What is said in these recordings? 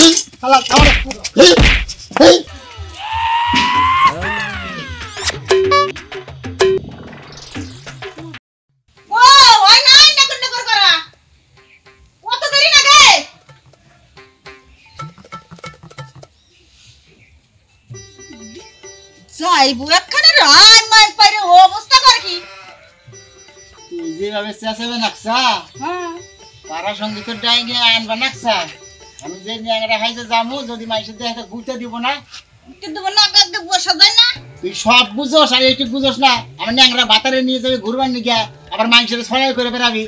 শালা আমার যাইবো একখানে রাই মাই পারে অবস্থা কর কি যেভাবে চেঁচাবে নাকসা পাড়া সঙ্গীতের ডাইঙ্গে আনবা নাকসা আমি যে ন্যাংরা খাইতে যাবো যদি মাইসের দেখাতে ঘুরতে দিব না কিন্তু না গাতে বসা যায় না তুই সব বুঝোস আর একটু বুঝোস না আমার ন্যাংরা বাতারে নিয়ে যাবে ঘুরবার নিয়ে আবার মাইসের ছড়াই করে বেরাবি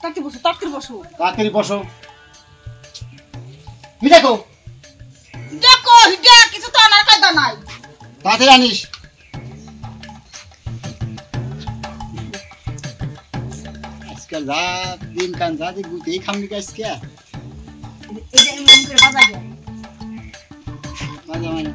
তাড়াতাড়ি বসো দেখো দেখো হিটা কিছু তো আনার কায়দা নাই তাড়াতাড়ি আনিস আজকাল যা দিন কান যা যে গুতেই খামনি আজকে এই যে এমন করে বাজাবে বাজা মানে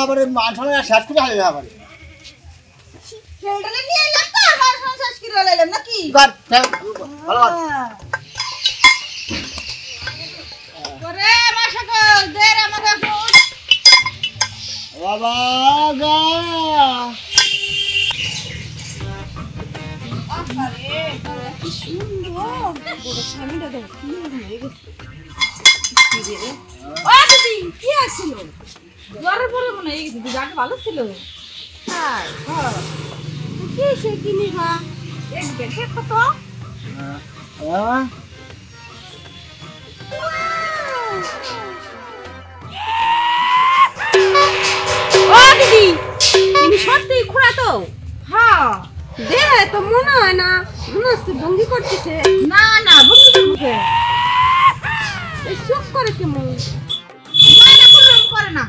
আবার মাঝখানে শেষ করে হারিয়ে আবার নিয়ে এলাম তো আমার শেষ করে লাইলাম নাকি ওরে মাশাআল্লাহ দে রে আমাকে ফুট বাবা গা আরে কি সুন্দর বড় স্বামীটা দেখো কি হয়ে গেছে কি রে ও দিদি কি আছিল জ্বরের পরে মনে হয়ে গেছে দিদি আগে ভালো ছিল হ্যাঁ কি সে কি নিবা এক দেখে কত ও দিদি তুমি সত্যি খুড়া তো হ্যাঁ দে তো মনে হয় না মনে হচ্ছে ভঙ্গি করতেছে না না ভঙ্গি করবে এই চুপ করে কেমন না না কোনো করে না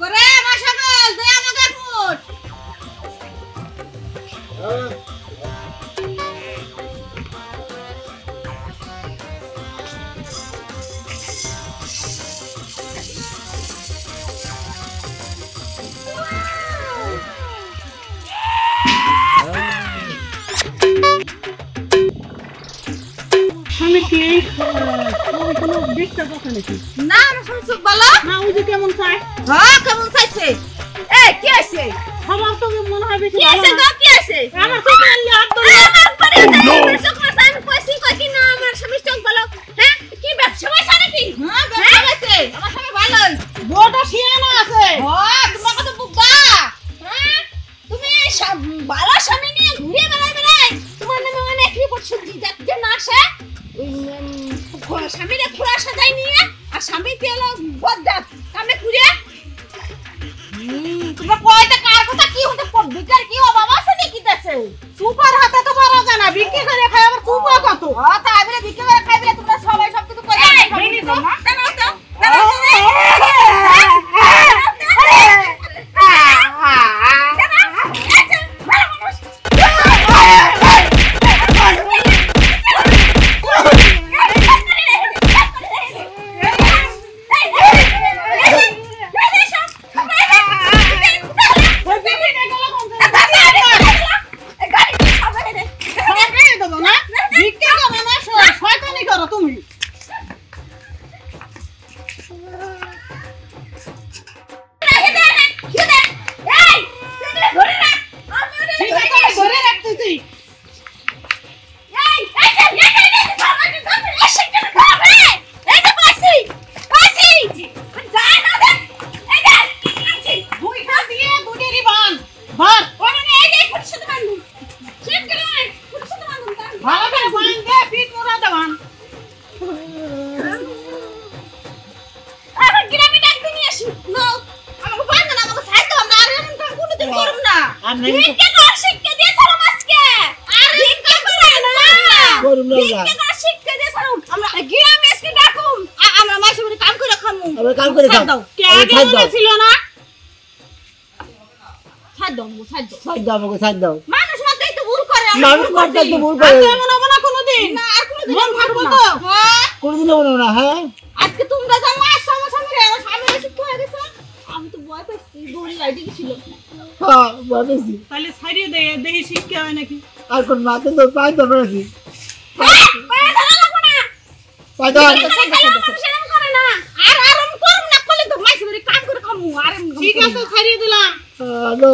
করে মাশাআল্লাহ দে আমাকে ফুট আমি কি কোনো ডিস্টার্ব আছে নাকি না না শুনছো বলো না ওই যে কেমন চাই হ্যাঁ কেমন চাইছে এ কি আছে আমার তো মনে হয় বেশি কি আছে গো কি আছে আমার চোখ আনলে হাত ধরে আমার পরে চোখ মাছ আমি কইছি কই কি না আমার স্বামী চোখ বলো হ্যাঁ কি ব্যবসা হইছে নাকি হ্যাঁ ব্যবসা হইছে আমার স্বামী ভালোই বড়টা শিয়ানা আছে হ্যাঁ তোমার কত বুদ্ধা হ্যাঁ তুমি ভালো স্বামী নিয়ে ঘুরে বেড়াই তোমার নামে অনেক রিপোর্ট শুনছি যে না আসে ওই স্বামীরে খুড়া সাজাই নিয়ে আর স্বামী পেলো বদ্দাত কামে ঘুরে তোমরা কয়টা কার কথা কি হতে বিকার কি বাবা আছে নাকি দেশে সুপার হাতে তো বড় জানা বিক্রি করে খাই আবার সুপার কত হ্যাঁ তাই বলে বিক্রি করে খাইবে তোমরা সবাই সব কিছু করে আপনি ভিক্ষা কর শিক্ষা দিয়ে চলো আজকে আর ভিক্ষা করে না করুন না ভিক্ষা কর শিক্ষা দিয়ে চলো আমরা গ্রামে এসে ডাকুম আমরা মাসে বাড়ি কাম করে খামু আবার কাম করে খাও কে আগে মনে ছিল না ছাড় দাও গো, ছাড় দাও সাইড দাও আমাকে সাইড দাও মানুষ মাত্রই তো ভুল করে আমরা মানুষ ভুল মারতে করছি। তো ভুল আর করে এমন হবে না কোনোদিন না আর কোনোদিন মন এরকম থাকবো হবে তো? না। হ্যাঁ কোনদিন হবো না হ্যাঁ আজকে তোমরা যা মাছ সামনে আমার স্বামী এসে হয়ে গেছে আমি তো ভয় পাচ্ছি দৌড়ি গাড়ি ছিল হ্যাঁ বলেছি তাহলে ছাড়িয়ে দে দেখি শিক্ষা হয় নাকি আর কোন মাতে তো পাই তো বলেছি পায়ে ধরা লাগবে না পাই তো সেরকম করে না আর আমি করব না করলে তো মাছ ধরে কাম করে খামু আর ঠিক আছে ছাড়িয়ে দিলাম হ্যালো